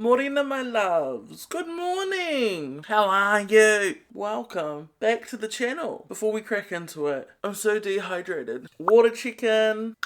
Morena, my loves. Good morning. How are you? Welcome back to the channel. Before we crack into it, I'm so dehydrated. Water chicken.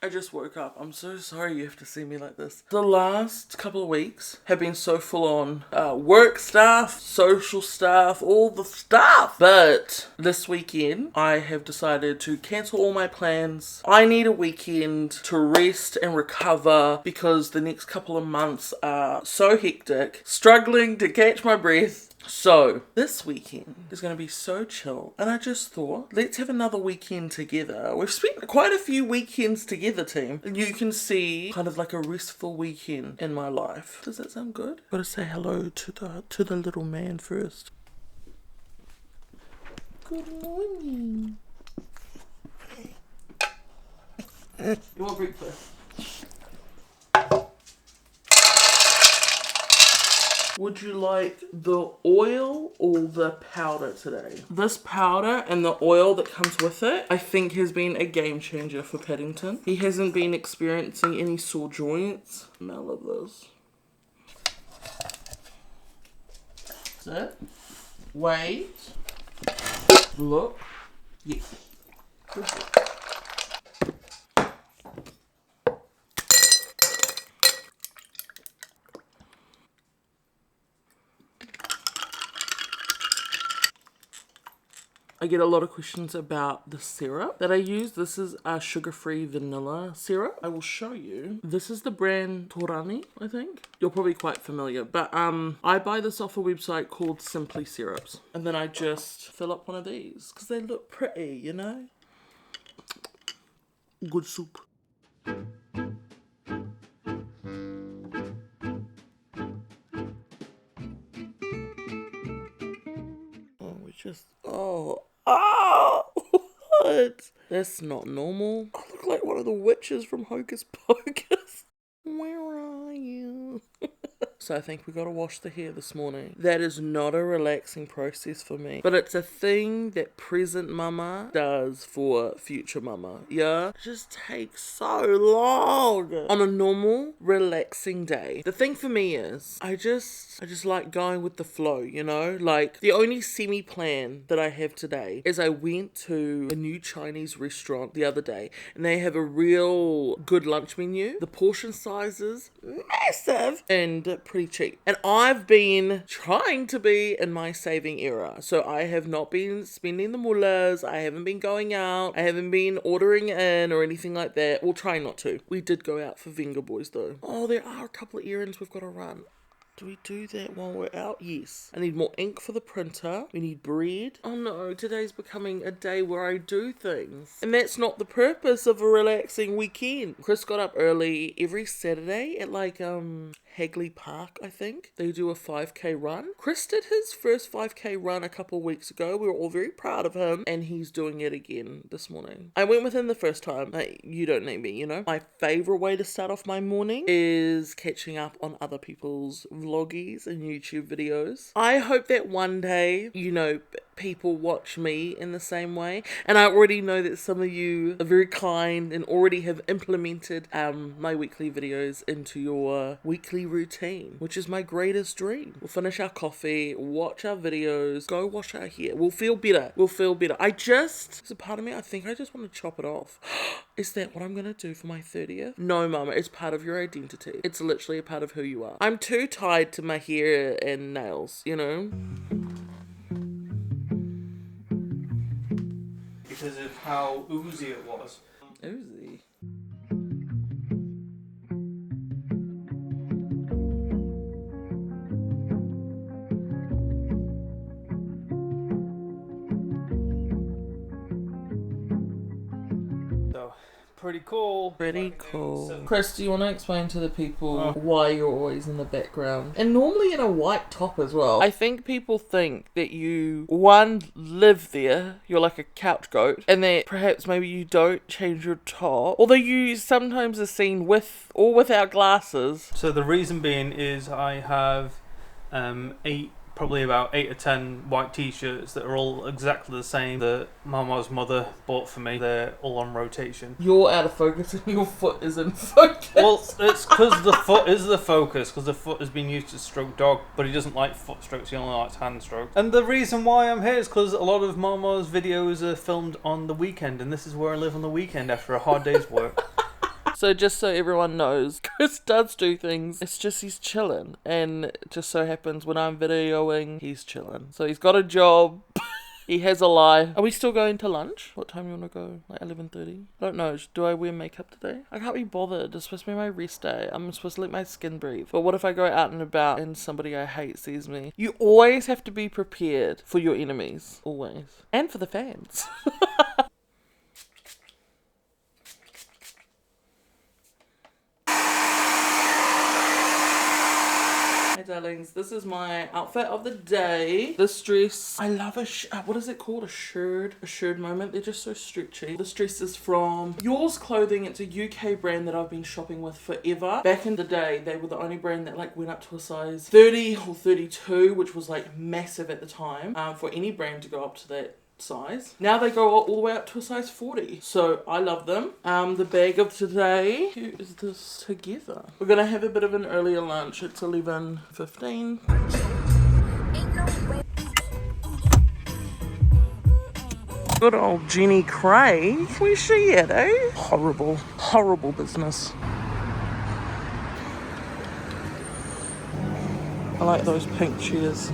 I just woke up. I'm so sorry you have to see me like this. The last couple of weeks have been so full on work stuff, social stuff, all the stuff. But this weekend, I have decided to cancel all my plans. I need a weekend to rest and recover because the next couple of months are so hectic, struggling to catch my breath. So, this weekend is going to be so chill, and I just thought, let's have another weekend together. We've spent quite a few weekends together, team, and you can see kind of like a restful weekend in my life. Does that sound good? Gotta say hello to the little man first. Good morning. You want breakfast? Would you like the oil or the powder today? This powder and the oil that comes with it, I think has been a game changer for Paddington. He hasn't been experiencing any sore joints. Smell of this. That's it. Wait. Look. Yes. Perfect. I get a lot of questions about the syrup that I use. This is a sugar-free vanilla syrup. I will show you. This is the brand Torani, I think. You're probably quite familiar, but I buy this off a website called Simply Syrups. And then I just fill up one of these because they look pretty, you know? Good soup. What? That's not normal. I look like one of the witches from Hocus Pocus. Where are you? So I think we gotta wash the hair this morning. That is not a relaxing process for me, but it's a thing that present mama does for future mama. Yeah, it just takes so long on a normal relaxing day. The thing for me is I just like going with the flow, you know? Like the only semi-plan that I have today is I went to a new Chinese restaurant the other day and they have a real good lunch menu. The portion sizes massive and pretty cheap. And I've been trying to be in my saving era. So I have not been spending the mullahs. I haven't been going out. I haven't been ordering in or anything like that. We'll try not to. We did go out for Venga Boys though. Oh, there are a couple of errands we've got to run. Do we do that while we're out? Yes. I need more ink for the printer. We need bread. Oh no, today's becoming a day where I do things. And that's not the purpose of a relaxing weekend. Chris got up early every Saturday at like, Hagley Park, I think. They do a 5k run. Chris did his first 5k run a couple weeks ago. We were all very proud of him. And he's doing it again this morning. I went with him the first time. You don't need me, you know? My favourite way to start off my morning is catching up on other people's vloggies and YouTube videos. I hope that one day, you know, people watch me in the same way. And I already know that some of you are very kind and already have implemented my weekly videos into your weekly routine, which is my greatest dream. We'll finish our coffee, watch our videos, go wash our hair. We'll feel better. There's a part of me, I think I just want to chop it off. Is that what I'm going to do for my 30th? No, mama, it's part of your identity. It's literally a part of who you are. I'm too tied to my hair and nails, you know? Because of how oozy it was. Oozy? So, pretty cool. Pretty cool. So, Chris, do you want to explain to the people why you're always in the background? And normally in a white top as well. I think people think that you, one, live there, you're like a couch goat, and that perhaps maybe you don't change your top. Although you sometimes are seen with or without glasses. so the reason being is I have 8 probably about 8 or 10 white t-shirts that are all exactly the same that Mama's mother bought for me. They're all on rotation. You're out of focus and your foot is in focus. Well, it's because the foot is the focus, because the foot has been used to stroke dog, but he doesn't like foot strokes, he only likes hand strokes. And the reason why I'm here is because a lot of Mama's videos are filmed on the weekend, and this is where I live on the weekend after a hard day's work. So just so everyone knows, Chris does do things, it's just he's chilling. And it just so happens when I'm videoing, he's chilling. So he's got a job, he has a life. Are we still going to lunch? What time you want to go? Like 11:30? I don't know, do I wear makeup today? I can't be bothered, it's supposed to be my rest day. I'm supposed to let my skin breathe. But what if I go out and about and somebody I hate sees me? You always have to be prepared for your enemies, always. And for the fans. Hi darlings, this is my outfit of the day. This dress, I love what is it called? A shirred moment. They're just so stretchy. This dress is from Yours Clothing. It's a UK brand that I've been shopping with forever. Back in the day, they were the only brand that like went up to a size 30 or 32, which was like massive at the time, for any brand to go up to that size. Now they go all the way up to a size 40. So I love them. The bag of today, who is this together? We're gonna have a bit of an earlier lunch. It's 11:15. Good old Jenny Craig. Where's she at, eh? Horrible business. I like those pink chairs.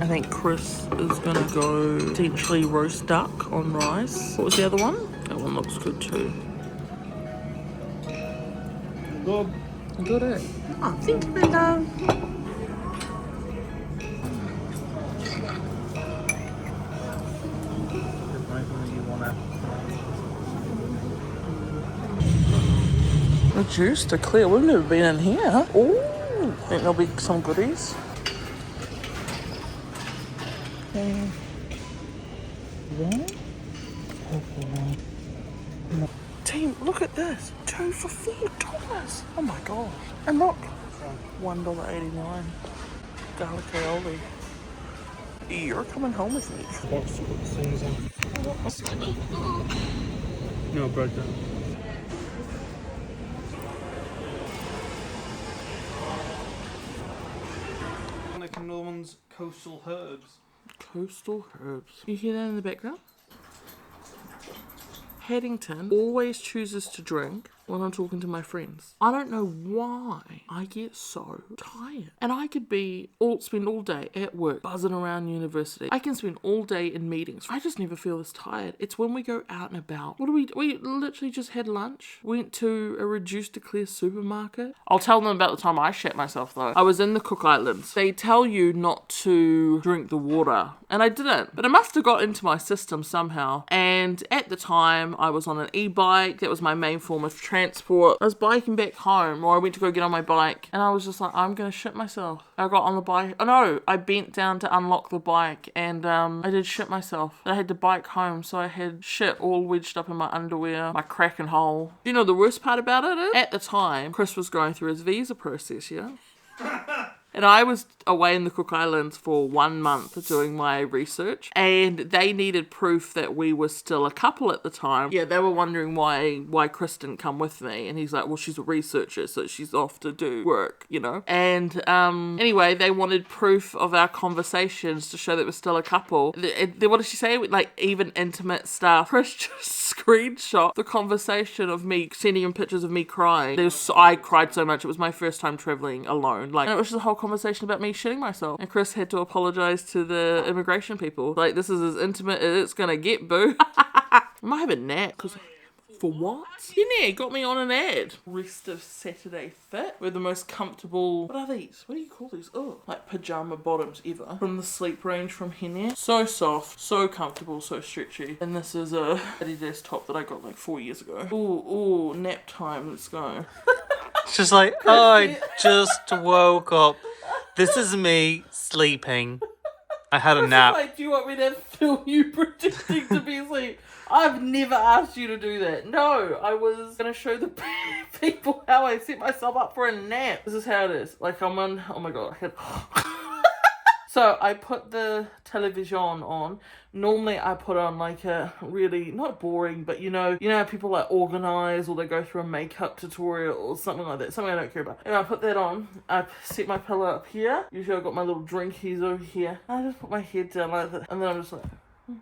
I think Chris is going to go potentially roast duck on rice. What was the other one? That one looks good too. Good, eh? Oh, thank you, my love. The juice to clear. We've never been in here. Ooh, think there'll be some goodies. Team, look at this. 2 for $4. Oh my god. And look, $1.89. Garlic aioli. You're coming home with me. Box to put the things in. No, breakdown. Another one's coastal herbs. Coastal herbs. You hear that in the background? Haddington always chooses to drink when I'm talking to my friends. I don't know why I get so tired. And I could spend all day at work, buzzing around university. I can spend all day in meetings. I just never feel this tired. It's when we go out and about. We literally just had lunch. Went to a reduced to clear supermarket. I'll tell them about the time I shat myself though. I was in the Cook Islands. They tell you not to drink the water. And I didn't. But it must have got into my system somehow. And at the time, I was on an e-bike. That was my main form of transport. I was biking back home, or I went to go get on my bike, and I was just like, I'm gonna shit myself. I got on the bike. Oh no, I bent down to unlock the bike, and I did shit myself. I had to bike home, so I had shit all wedged up in my underwear, my cracking hole. You know the worst part about it is, at the time, Chris was going through his visa process, yeah? And I was away in the Cook Islands for 1 month doing my research, and they needed proof that we were still a couple at the time. Yeah, they were wondering why Chris didn't come with me, and he's like, well, she's a researcher, so she's off to do work, you know. And anyway, they wanted proof of our conversations to show that we're still a couple. What did she say? Like, even intimate stuff. Chris just screenshot the conversation of me sending him pictures of me crying. I cried so much. It was my first time traveling alone. Like, and it was just a whole conversation about me shitting myself, and Chris had to apologize to the immigration people. Like, this is as intimate as it's gonna get, boo. I might have a nap, because for what? Yeah, got me on an ad. Rest of Saturday Fit. We're the most comfortable, what are these? What do you call these? Oh, like pajama bottoms ever. From the sleep range from Henne. So soft, so comfortable, so stretchy. And this is a Adidas top that I got like 4 years ago. Ooh, nap time, let's go. It's just like, I just woke up. This is me sleeping. I had a nap. Like, do you want me to film you pretending to be asleep? I've never asked you to do that. No, I was going to show the people how I set myself up for a nap. This is how it is. Like, I'm on, oh my god, So I put the television on. Normally I put on like a really, not boring, but you know how people like organize or they go through a makeup tutorial or something like that. Something I don't care about. And I put that on. I set my pillow up here. Usually I've got my little drinkies over here. I just put my head down like that. And then I'm just like...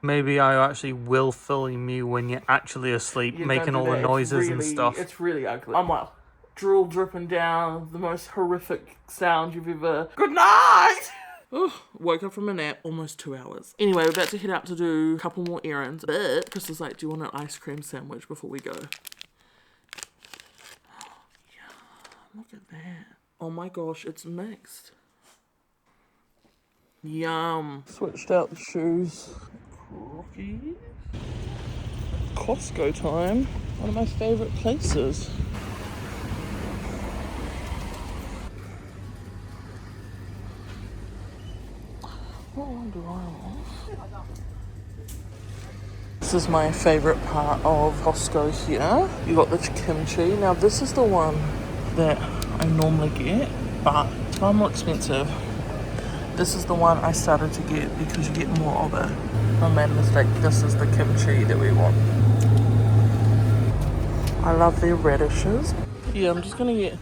Maybe I actually will film you when you're actually asleep, making all the noises and stuff. It's really ugly. I'm like, drool dripping down, the most horrific sound you've ever... Good night! Woke up from a nap, almost 2 hours. Anyway, we're about to head out to do a couple more errands. But Chris was like, do you want an ice cream sandwich before we go? Yeah, look at that. Oh my gosh, it's mixed. Yum. Switched out the shoes. Rockies. Costco time. One of my favourite places. What one do I want? This is my favourite part of Costco here. You got the kimchi. Now this is the one that I normally get, but it's far more expensive. This is the one I started to get because you get more of it. I made a mistake. This is the kimchi that we want. I love their radishes. Yeah, I'm just gonna get... Do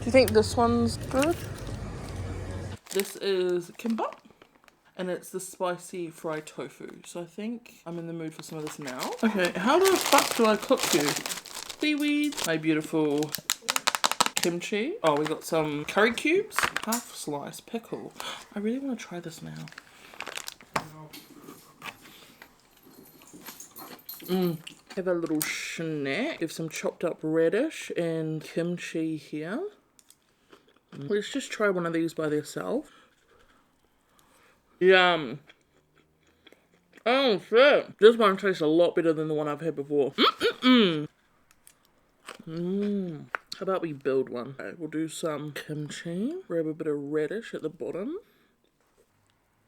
you think this one's good? This is kimbap. And it's the spicy fried tofu. So I think I'm in the mood for some of this now. Okay, how the fuck do I cook you? Seaweed. My beautiful kimchi. Oh, we got some curry cubes. Half slice pickle. I really want to try this now. Have a little snack. Have some chopped up radish and kimchi here. Let's just try one of these by themselves. Yum. Oh shit. This one tastes a lot better than the one I've had before. How about we build one? Okay, we'll do some kimchi. Grab a bit of radish at the bottom.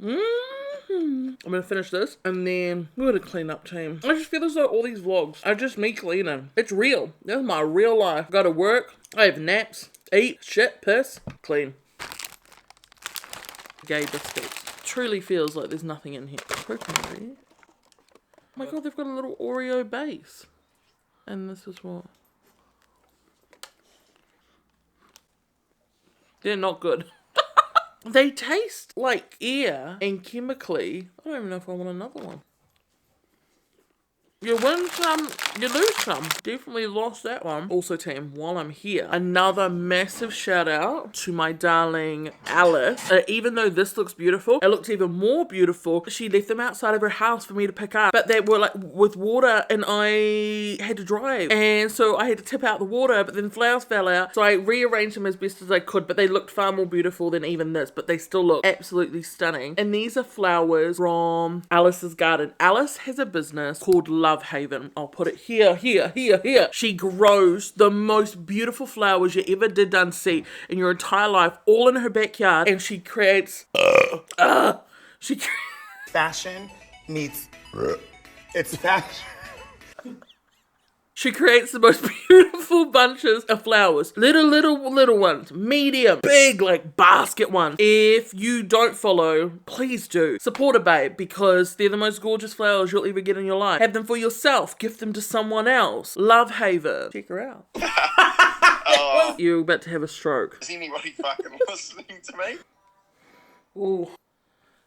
I'm gonna finish this and then we're gonna clean up team. I just feel as though all these vlogs are just me cleaning. It's real. That's my real life. Go to work. I have naps. Eat. Shit. Piss. Clean. Gay biscuits. Truly feels like there's nothing in here. Coconut. Oh my god, they've got a little Oreo base. And this is what? They're not good. They taste like air and chemically. I don't even know if I want another one. You win some, you lose some. Definitely lost that one. Also, team, while I'm here, another massive shout out to my darling Alice. Even though this looks beautiful, it looks even more beautiful. She left them outside of her house for me to pick up, but they were like with water and I had to drive. And so I had to tip out the water, but then flowers fell out. So I rearranged them as best as I could, but they looked far more beautiful than even this, but they still look absolutely stunning. And these are flowers from Alice's garden. Alice has a business called Love Haven. I'll put it here. She grows the most beautiful flowers you ever did see in your entire life, all in her backyard, and she creates fashion meets it's fashion. She creates the most beautiful bunches of flowers. Little ones. Medium. Big, like basket ones. If you don't follow, please do. Support a babe because they're the most gorgeous flowers you'll ever get in your life. Have them for yourself. Gift them to someone else. Love Haven. Check her out. You're about to have a stroke. Is anybody fucking listening to me? Ooh.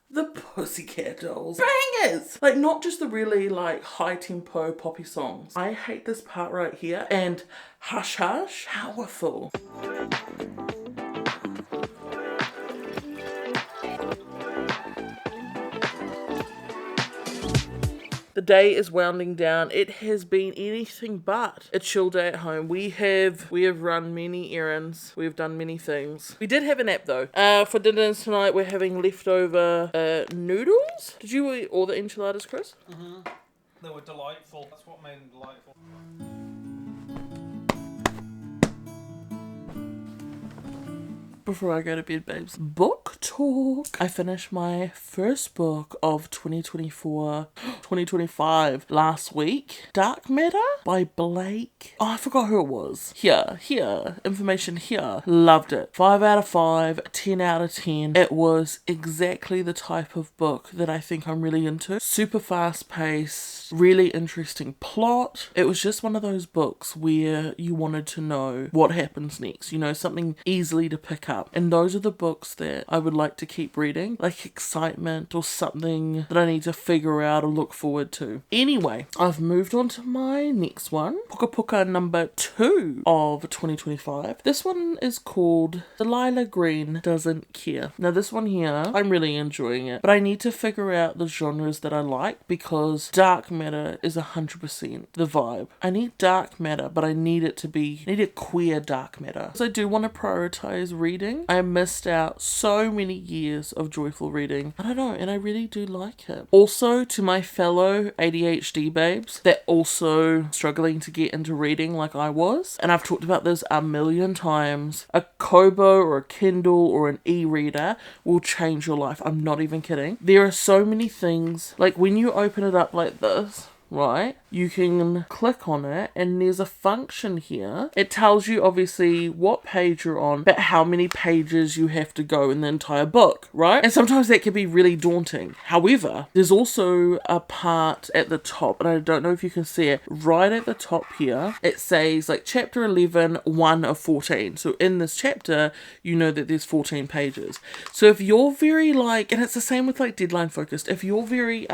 The Pussycat Dolls. Bangers! Like, not just the really, like, high-tempo poppy songs. I hate this part right here. And Hush Hush, powerful. The day is winding down. It has been anything but a chill day at home. We have run many errands. We have done many things. We did have a nap though. For dinner tonight, we're having leftover noodles. Did you eat all the enchiladas, Chris? Mm-hmm. They were delightful. That's what made them delightful. Before I go to bed, babes, book talk. I finished my first book of 2025 last week. Dark Matter. by Blake. Oh, I forgot who it was. Here, information here. Loved it. 5 out of 5, 10 out of 10. It was exactly the type of book that I think I'm really into. Super fast paced, really interesting plot. It was just one of those books where you wanted to know what happens next, you know, something easily to pick up. And those are the books that I would like to keep reading, like excitement or something that I need to figure out or look forward to. Anyway, I've moved on to my next one, Puka Puka number 2 of 2025. This one is called Delilah Green Doesn't Care. Now this one here, I'm really enjoying it, but I need to figure out the genres that I like because dark matter is 100% the vibe. I need dark matter, but I need it to be, queer dark matter. Because I do want to prioritize reading. I missed out so many years of joyful reading. I don't know, and I really do like it. Also, to my fellow ADHD babes that also struggling to get into reading like I was, and I've talked about this a million times, a Kobo or a Kindle or an e-reader will change your life. I'm not even kidding. There are so many things, like when you open it up like this, right, you can click on it and there's a function here. It tells you obviously what page you're on, but how many pages you have to go in the entire book, right? And sometimes that can be really daunting. However, there's also a part at the top, and I don't know if you can see it, right at the top here, it says like chapter 11, 1 of 14. So in this chapter, you know that there's 14 pages. So if you're very like, and it's the same with like deadline focused, if you're very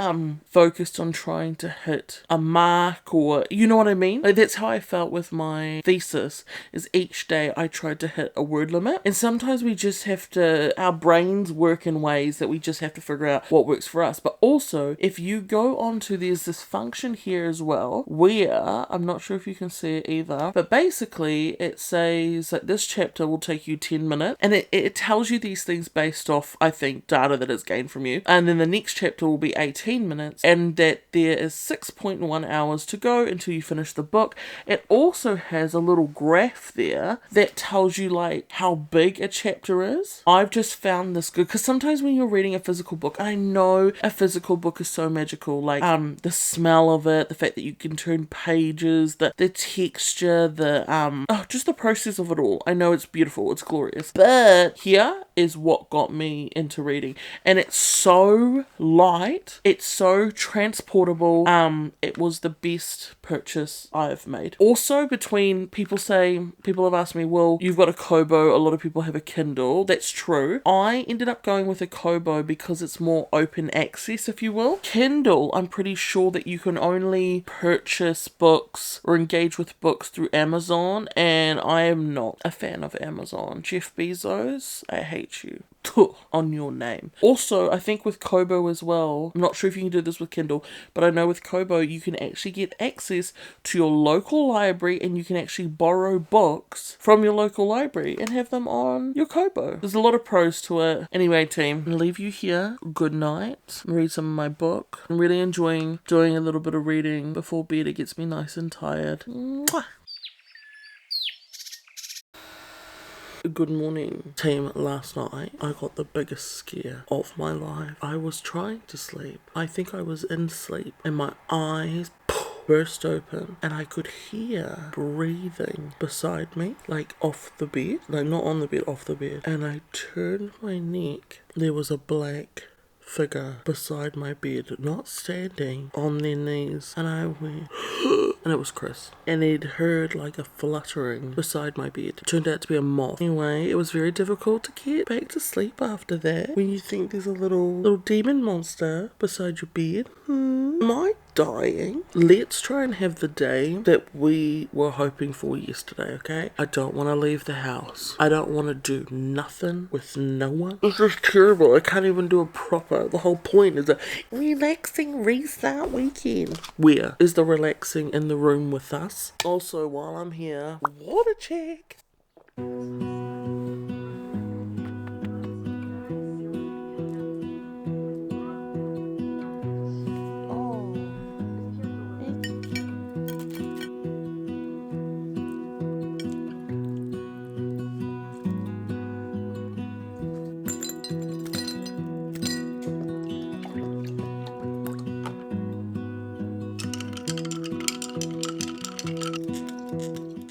focused on trying to hit a mark, or you know what I mean, like that's how I felt with my thesis, is each day I tried to hit a word limit. And sometimes we just have to, our brains work in ways that we just have to figure out what works for us. But also if you go on to, there's this function here as well where, I'm not sure if you can see it either, but basically it says that this chapter will take you 10 minutes, and it tells you these things based off, I think, data that it's gained from you. And then the next chapter will be 18 minutes, and that there is 6.1 hours to go until you finish the book. It also has a little graph there that tells you like how big a chapter is. I've just found this good because sometimes when you're reading a physical book, I know a physical book is so magical, like the smell of it, the fact that you can turn pages, the texture, just the process of it all. I know it's beautiful, it's glorious. But here is what got me into reading, and it's so light, it's so transportable. It was the best purchase I've made. Also, between people have asked me, well, you've got a Kobo, a lot of people have a Kindle. That's true. I ended up going with a Kobo because it's more open access, if you will. Kindle, I'm pretty sure that you can only purchase books or engage with books through Amazon, and I am not a fan of Amazon. Jeff Bezos, I hate you. On your name. Also, I think with Kobo as well, I'm not sure if you can do this with Kindle, but I know with Kobo you can actually get access to your local library, and you can actually borrow books from your local library and have them on your Kobo. There's a lot of pros to it. Anyway, team, I'm gonna leave you here. Good night. Read some of my book. I'm really enjoying doing a little bit of reading before bed. It gets me nice and tired. Mwah. Good morning, team. Last night I got the biggest scare of my life. I was trying to sleep. I think I was in sleep and my eyes burst open and I could hear breathing beside me, like off the bed, like not on the bed, off the bed. And I turned my neck. There was a black figure beside my bed, not standing, on their knees, and I went and it was Chris, and he'd heard like a fluttering beside my bed. It turned out to be a moth. Anyway, it was very difficult to get back to sleep after that when you think there's a little demon monster beside your bed. Am I dying? Let's try and have the day that we were hoping for yesterday, okay? I don't want to leave the house. I don't want to do nothing with no one. This is terrible. I can't even do a proper. The whole point is a relaxing restart weekend. Where is the relaxing in the room with us? Also, while I'm here, water check.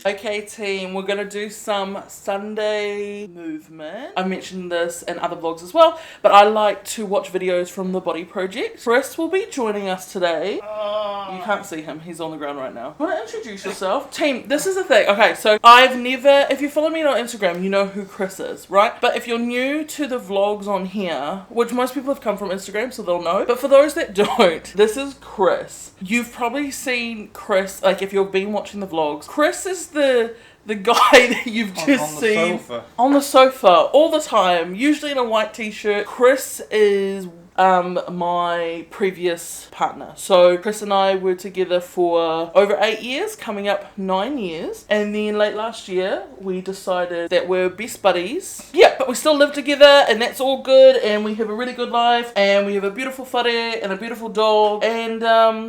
Okay team, we're gonna do some Sunday movement. I mentioned this in other vlogs as well, but I like to watch videos from the Body Project. Chris will be joining us today. You can't see him, he's on the ground right now. Want to introduce yourself? Team, this is the thing. Okay, so I've never, if you follow me on Instagram, you know who Chris is, right? But if you're new to the vlogs on here, which most people have come from Instagram, so they'll know. But for those that don't, this is Chris. You've probably seen Chris, like if you've been watching the vlogs, Chris is the guy that you've just seen sofa. on the sofa all the time, usually in a white t-shirt. Chris is my previous partner. So Chris and I were together for over 8 years, coming up 9 years, and then late last year we decided that we're best buddies. Yeah, but we still live together and that's all good, and we have a really good life, and we have a beautiful whare and a beautiful dog, and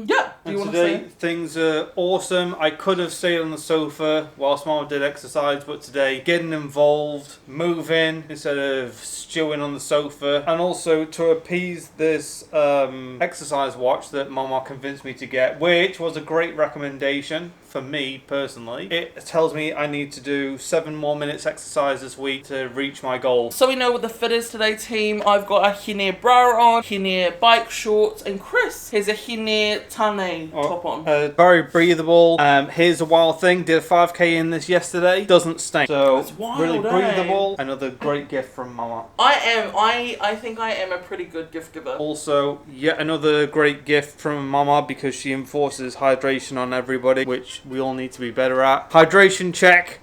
yeah. Do you want to today say? things are awesome. I could have stayed on the sofa whilst Mama did exercise, but today getting involved, moving instead of stewing on the sofa, and also to appease this exercise watch that Mama convinced me to get, which was a great recommendation for me personally. It tells me I need to do 7 more minutes exercise this week to reach my goal. So we know what the fit is today, team. I've got a hine bra on, hine bike shorts, and Chris has a hine tane top on. Very breathable. Here's a wild thing. Did a 5k in this yesterday. Doesn't stink. So That's wild, really eh? breathable. Another great gift from Mama. I think I am a pretty good gift giver. Also, yet another great gift from Mama because she enforces hydration on everybody, which we all need to be better at. Hydration check.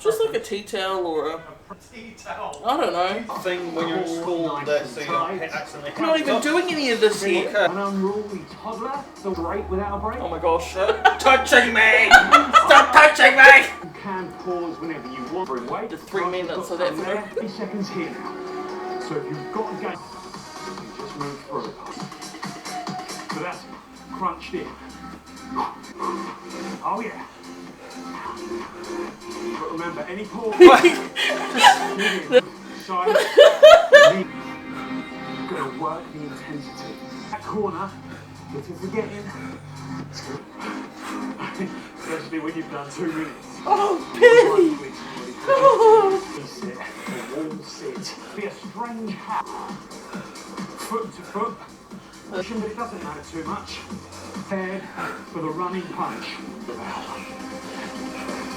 Just like a tea towel or a... Tea towel. I don't know. Thing when you're in school, so you don't accidentally. I'm not even doing any of this yet. An unruly toddler, the break without a break. Oh my gosh. Touching me! Stop touching me! You can pause whenever you want. Wait, Just 3 minutes, so that's there. okay. 30 seconds here now. So if you've got a game, you just move through. So that's crunched in. Oh yeah. But remember, any pause. Side. You've got to work the intensity. That corner, if you're forgetting, especially when you've done 2 minutes. Oh, Penny! Oh. Sit, a warm sit. Be a strange hat. Foot to foot. But it doesn't matter too much. Head for the running punch.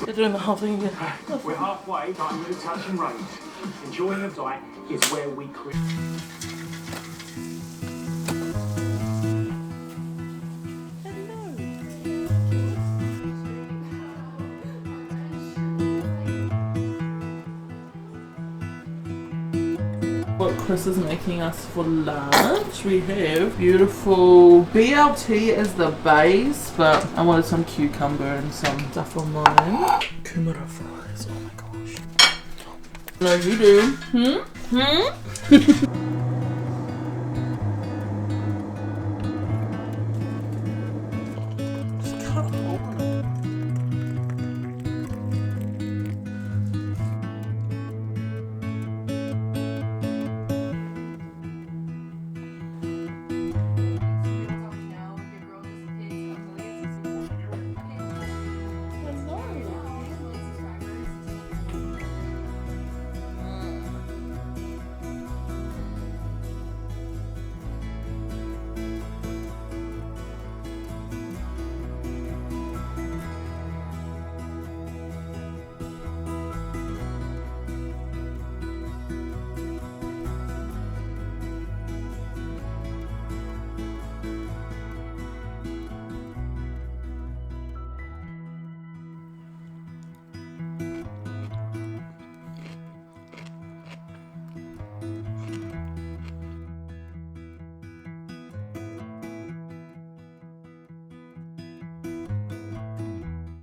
You're doing the whole thing again. We're halfway, time to touch and range. Enjoying the diet is where we create. What Chris is making us for lunch, we have beautiful BLT as the base, but I wanted some cucumber and some stuff on mine. Kumara fries, oh my gosh. No, you do. Just cut a hole in it.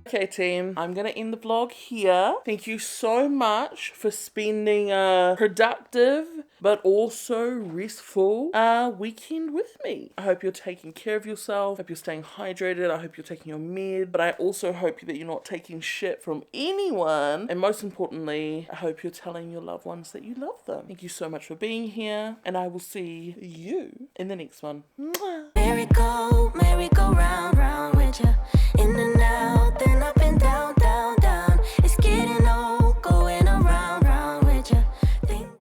Okay team, I'm gonna end the vlog here. Thank you so much for spending a productive but also restful weekend with me. I hope you're taking care of yourself, I hope you're staying hydrated, I hope you're taking your med, but I also hope that you're not taking shit from anyone, and most importantly, I hope you're telling your loved ones that you love them. Thank you so much for being here, and I will see you in the next one. Mwah. Merry go round, round with you, in and out.